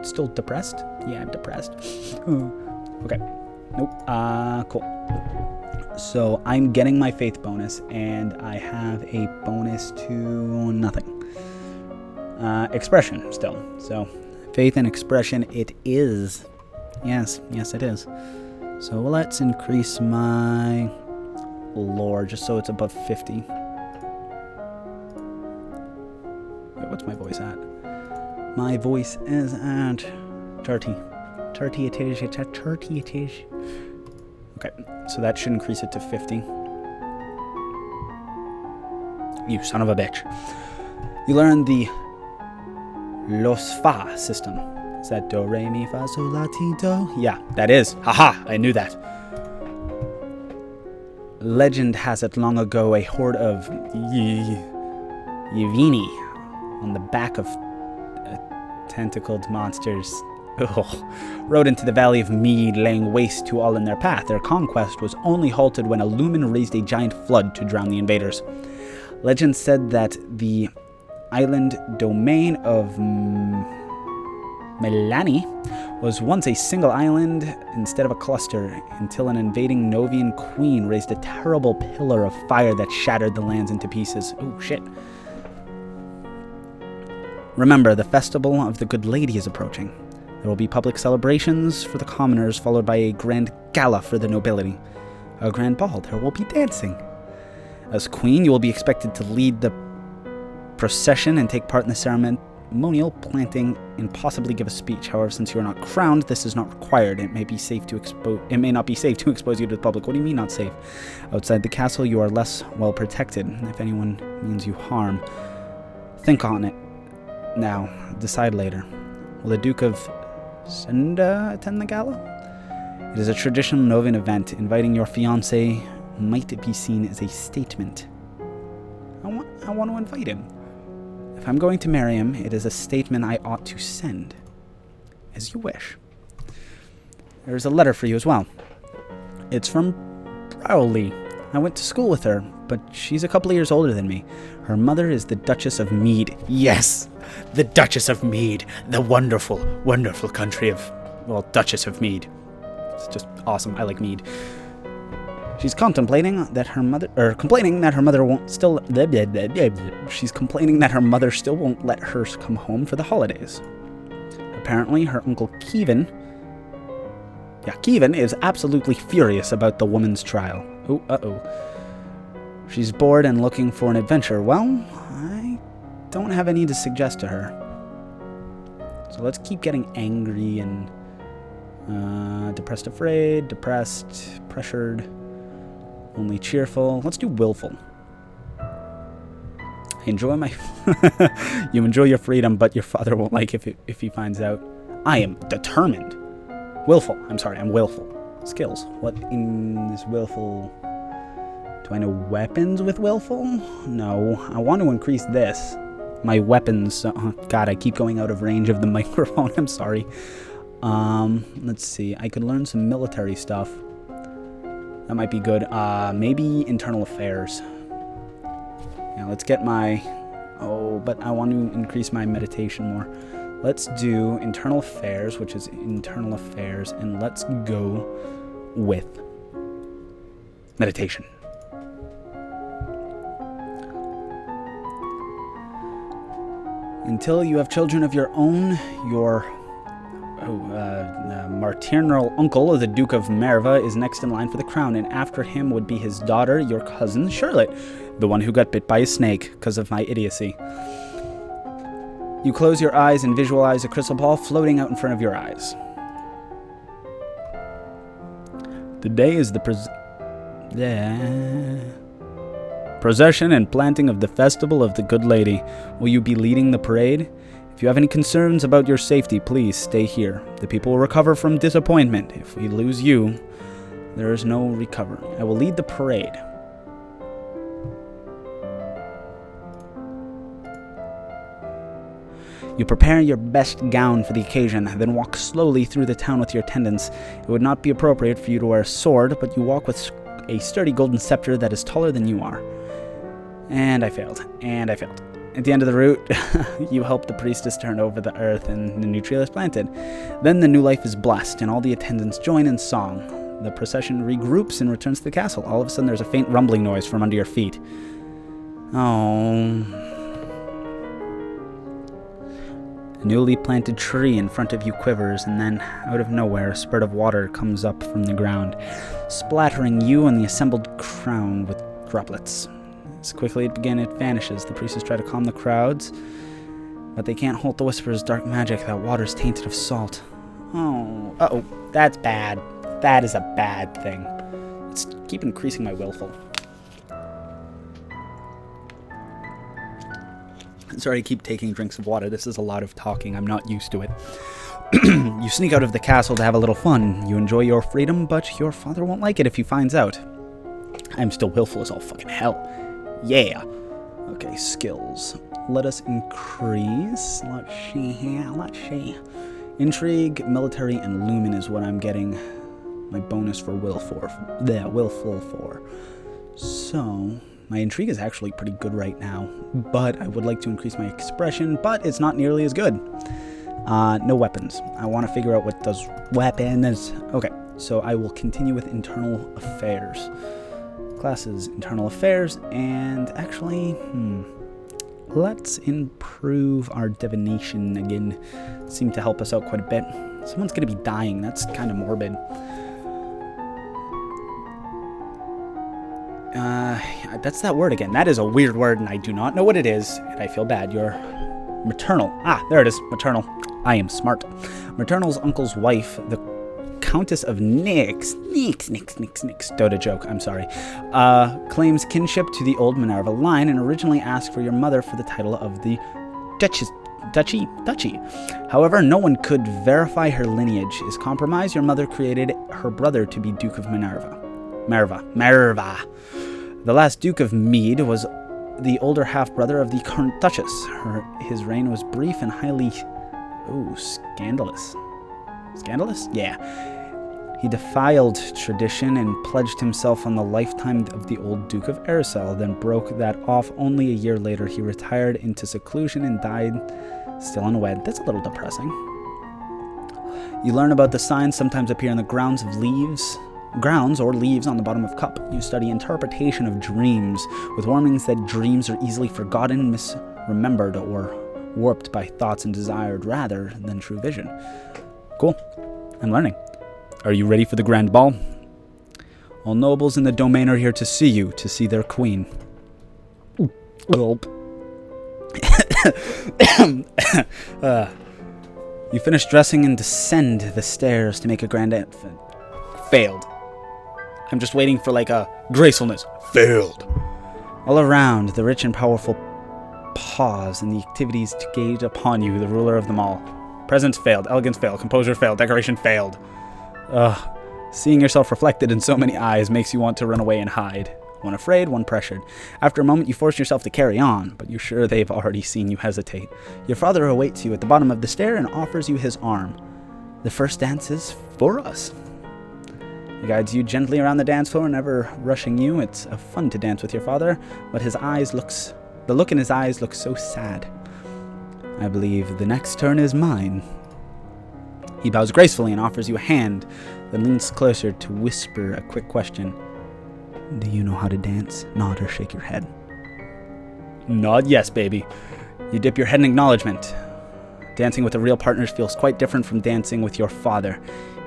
Still depressed? Yeah, I'm depressed. Okay. Nope. Cool. So I'm getting my faith bonus, and I have a bonus to nothing. Expression still. So faith and expression it is. Yes, it is. So let's increase my lore just so it's above 50. Wait, what's my voice at? My voice is at 30. 30 it is. It's at 30 it is. Okay, so that should increase it to 50. You son of a bitch. You learn the Los Fa system. Is that do, re, mi, fa, sol, la, ti, do? Yeah, that is. Haha, I knew that. Legend has it long ago a horde of Yevini on the back of tentacled monsters rode into the valley of Mead, laying waste to all in their path. Their conquest was only halted when a lumen raised a giant flood to drown the invaders. Legend said that the island domain of Melani was once a single island instead of a cluster, until an invading Novian queen raised a terrible pillar of fire that shattered the lands into pieces. Oh, shit. Remember, the festival of the Good Lady is approaching. There will be public celebrations for the commoners, followed by a grand gala for the nobility. A grand ball, there will be dancing. As queen, you will be expected to lead the procession and take part in the ceremonial planting and possibly give a speech. However, since you are not crowned, this is not required. It may not be safe to expose you to the public. What do you mean not safe? Outside the castle, you are less well protected. If anyone means you harm, think on it now. Decide later. Will the Duke of Senda attend the gala? It is a traditional Novian event. Inviting your fiancé might be seen as a statement. I want to invite him. If I'm going to marry him, it is a statement I ought to send. As you wish. There's a letter for you as well. It's from Browley. I went to school with her, but she's a couple of years older than me. Her mother is the Duchess of Mead. Yes! The Duchess of Mead. The wonderful, wonderful country of, Duchess of Mead. It's just awesome. I like Mead. She's complaining that her mother still won't let her come home for the holidays. Apparently, her uncle Kevin is absolutely furious about the woman's trial. She's bored and looking for an adventure. Well, I don't have any to suggest to her. So let's keep getting angry and depressed, afraid, depressed, pressured, only cheerful. Let's do willful. You enjoy your freedom, but your father won't like if he finds out. I am determined. Willful. I'm willful. Skills. What in this willful? Do I know weapons with willful? No. I want to increase this. My weapons. God, I keep going out of range of the microphone. I'm sorry. Let's see. I could learn some military stuff. That might be good. Maybe internal affairs. Yeah, let's get my... but I want to increase my meditation more. Let's do internal affairs, which is internal affairs, and let's go with meditation. Until you have children of your own, your maternal uncle, the Duke of Merva, is next in line for the crown, and after him would be his daughter, your cousin, Charlotte, the one who got bit by a snake because of my idiocy. You close your eyes and visualize a crystal ball floating out in front of your eyes. The day is the procession and planting of the festival of the Good Lady. Will you be leading the parade? If you have any concerns about your safety, please stay here. The people will recover from disappointment. If we lose you, there is no recovery. I will lead the parade. You prepare your best gown for the occasion, then walk slowly through the town with your attendants. It would not be appropriate for you to wear a sword, but you walk with a sturdy golden scepter that is taller than you are. And I failed. At the end of the route, you help the priestess turn over the earth and the new tree is planted. Then the new life is blessed, and all the attendants join in song. The procession regroups and returns to the castle. All of a sudden, there's a faint rumbling noise from under your feet. Oh. A newly planted tree in front of you quivers, and then, out of nowhere, a spurt of water comes up from the ground, splattering you and the assembled crowd with droplets. As quickly it vanishes. The priestess try to calm the crowds, but they can't halt the whisper's dark magic. That water's tainted of salt. Oh, uh-oh, that's bad. That is a bad thing. It's keep increasing my willful. Sorry, I keep taking drinks of water. This is a lot of talking. I'm not used to it. You sneak out of the castle to have a little fun. You enjoy your freedom, but your father won't like it if he finds out. I'm still willful as all fucking hell. Yeah. Okay, skills. Let us increase. Let's see here. Let's see. Intrigue, military, and lumen is what I'm getting my bonus for willful for. So, my intrigue is actually pretty good right now, but I would like to increase my expression, but it's not nearly as good. No weapons. I want to figure out what does weapons. Okay, so I will continue with internal affairs. Classes, internal affairs, and actually, let's improve our divination again. Seemed to help us out quite a bit. Someone's going to be dying. That's kind of morbid. That's that word again. That is a weird word, and I do not know what it is, and I feel bad. You're maternal. Ah, there it is. Maternal. I am smart. Maternal's uncle's wife, the Countess of Nix, Dota joke, I'm sorry, claims kinship to the old Minerva line and originally asked for your mother for the title of the Duchy. However, no one could verify her lineage. Is compromised, your mother created her brother to be Duke of Minerva. The last Duke of Mead was the older half-brother of the current Duchess. His reign was brief and highly... scandalous. Scandalous? Yeah. He defiled tradition and pledged himself on the lifetime of the old Duke of Aerosel, then broke that off. Only a year later, he retired into seclusion and died still unwed. That's a little depressing. You learn about the signs sometimes appear in the grounds or leaves on the bottom of cup. You study interpretation of dreams, with warnings that dreams are easily forgotten, misremembered, or warped by thoughts and desired rather than true vision. Cool. I'm learning. Are you ready for the grand ball? All nobles in the domain are here to see you, to see their queen. You finish dressing and descend the stairs to make a grand entrance. Failed. I'm just waiting for like a gracefulness. Failed. All around, the rich and powerful pause in the activities to gaze upon you, the ruler of them all. Presence failed. Elegance failed. Composure failed. Decoration failed. Seeing yourself reflected in so many eyes makes you want to run away and hide. One afraid, one pressured. After a moment, you force yourself to carry on, but you're sure they've already seen you hesitate. Your father awaits you at the bottom of the stair and offers you his arm. The first dance is for us. He guides you gently around the dance floor, never rushing you. It's fun to dance with your father, but the look in his eyes looks so sad. I believe the next turn is mine. He bows gracefully and offers you a hand, then leans closer to whisper a quick question. Do you know how to dance? Nod or shake your head. Nod yes, baby. You dip your head in acknowledgement. Dancing with a real partner feels quite different from dancing with your father.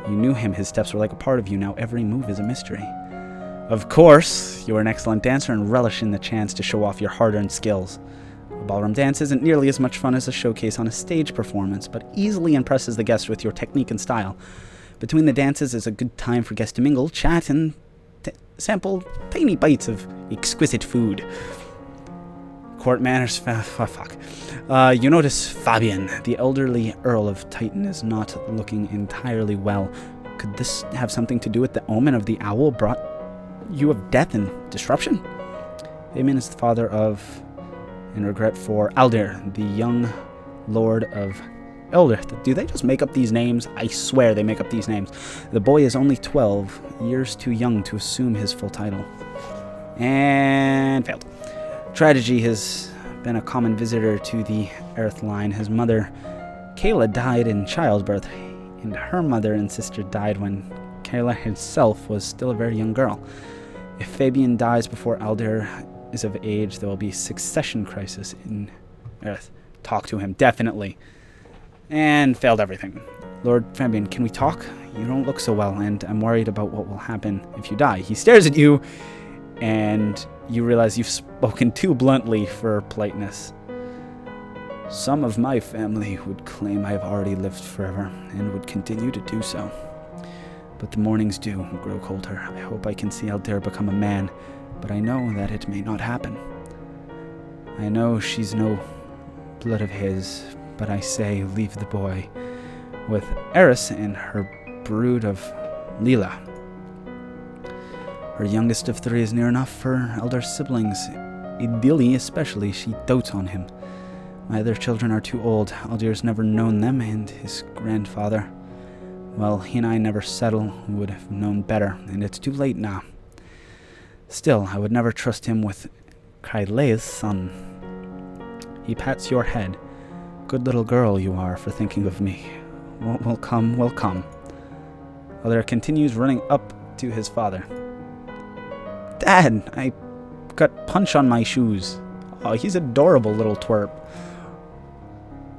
You knew him, his steps were like a part of you, now every move is a mystery. Of course, you are an excellent dancer and relish in the chance to show off your hard-earned skills. A ballroom dance isn't nearly as much fun as a showcase on a stage performance, but easily impresses the guests with your technique and style. Between the dances is a good time for guests to mingle, chat, and sample tiny bites of exquisite food. Court manners, fuck. You notice Fabian, the elderly Earl of Titan, is not looking entirely well. Could this have something to do with the omen of the owl brought you of death and disruption? Fabian is the father of, in regret for, Aldir, the young lord of Elder. Do they just make up these names? I swear they make up these names. The boy is only 12 years too young to assume his full title. And failed. Tragedy has been a common visitor to the Earth line. His mother, Kayla, died in childbirth, and her mother and sister died when Kayla herself was still a very young girl. If Fabian dies before Aldair is of age, there will be a succession crisis in Earth. Talk to him, definitely. And failed everything. Lord Fabian, can we talk? You don't look so well, and I'm worried about what will happen if you die. He stares at you, and you realize you've spoken too bluntly for politeness. Some of my family would claim I have already lived forever, and would continue to do so. But the mornings do grow colder. I hope I can see Aldair become a man, but I know that it may not happen. I know she's no blood of his, but I say leave the boy with Eris and her brood of Lila. Her youngest of 3 is near enough for elder siblings. Idili especially, she dotes on him. My other children are too old. Aldair's never known them, and his grandfather, well, he and I never settle, would have known better, and it's too late now. Still, I would never trust him with Kailei's son. He pats your head. Good little girl you are for thinking of me. What will come, will come. Aldair continues running up to his father. Dad, I got punch on my shoes. Oh, he's adorable little twerp.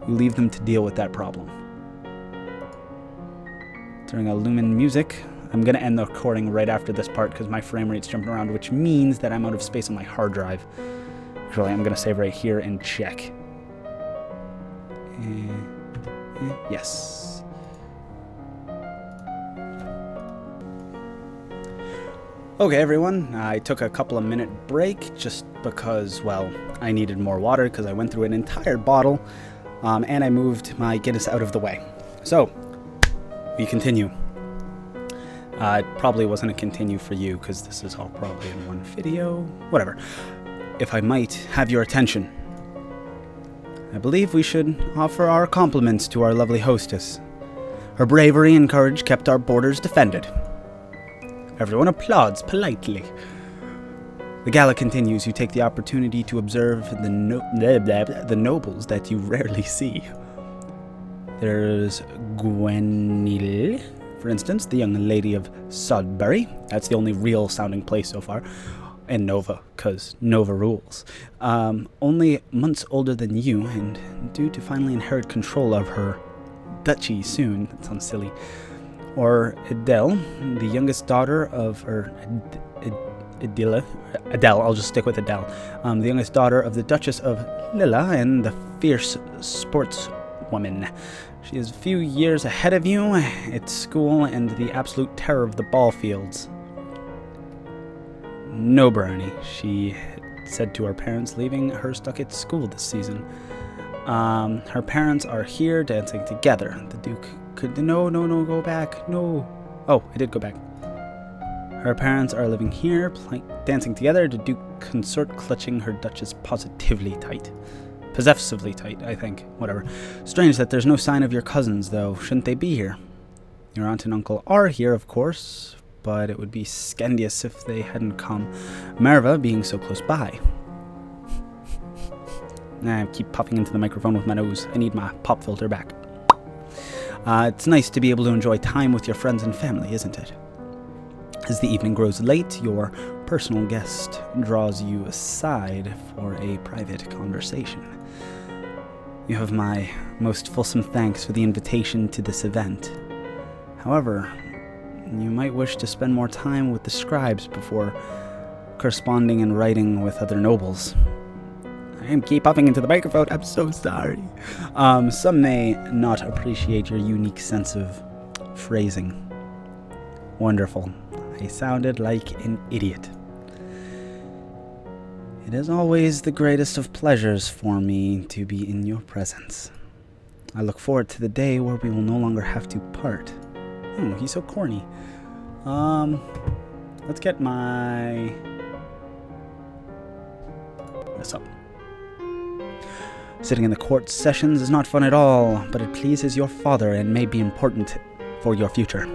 You leave them to deal with that problem. During a Lumen music, I'm going to end the recording right after this part because my frame rate's jumping around, which means that I'm out of space on my hard drive. Actually, I'm going to save right here and check. Yes. Okay, everyone, I took a couple of minute break just because, well, I needed more water because I went through an entire bottle, and I moved my Guinness out of the way. So, we continue. It probably wasn't a continue for you because this is all probably in one video. Whatever. If I might have your attention, I believe we should offer our compliments to our lovely hostess. Her bravery and courage kept our borders defended. Everyone applauds politely. The gala continues. You take the opportunity to observe the nobles that you rarely see. There's Gwenil, for instance, the young lady of Sudbury. That's the only real sounding place so far. And Nova, because Nova rules. Only months older than you, and due to finally inherit control of her duchy soon. That sounds silly. Or Adele, the youngest daughter of, Adele, I'll just stick with Adele. The youngest daughter of the Duchess of Lilla and the fierce sportswoman. She is a few years ahead of you at school and the absolute terror of the ball fields. No brownie, she said to her parents, leaving her stuck at school this season. Her parents are here dancing together. The Duke could... No, go back. No. Oh, I did go back. Her parents are living here, dancing together. The Duke consort clutching her Duchess positively tight. Possessively tight, I think. Whatever. Strange that there's no sign of your cousins, though. Shouldn't they be here? Your aunt and uncle are here, of course, but it would be scandious if they hadn't come. Merva being so close by. I keep puffing into the microphone with my nose. I need my pop filter back. It's nice to be able to enjoy time with your friends and family, isn't it? As the evening grows late, your personal guest draws you aside for a private conversation. You have my most fulsome thanks for the invitation to this event. However, you might wish to spend more time with the scribes before corresponding and writing with other nobles. I keep puffing into the microphone, I'm so sorry. Some may not appreciate your unique sense of phrasing. Wonderful. I sounded like an idiot. It is always the greatest of pleasures for me to be in your presence. I look forward to the day where we will no longer have to part. Oh, he's so corny. Let's get my... this up. Sitting in the court sessions is not fun at all, but it pleases your father and may be important for your future.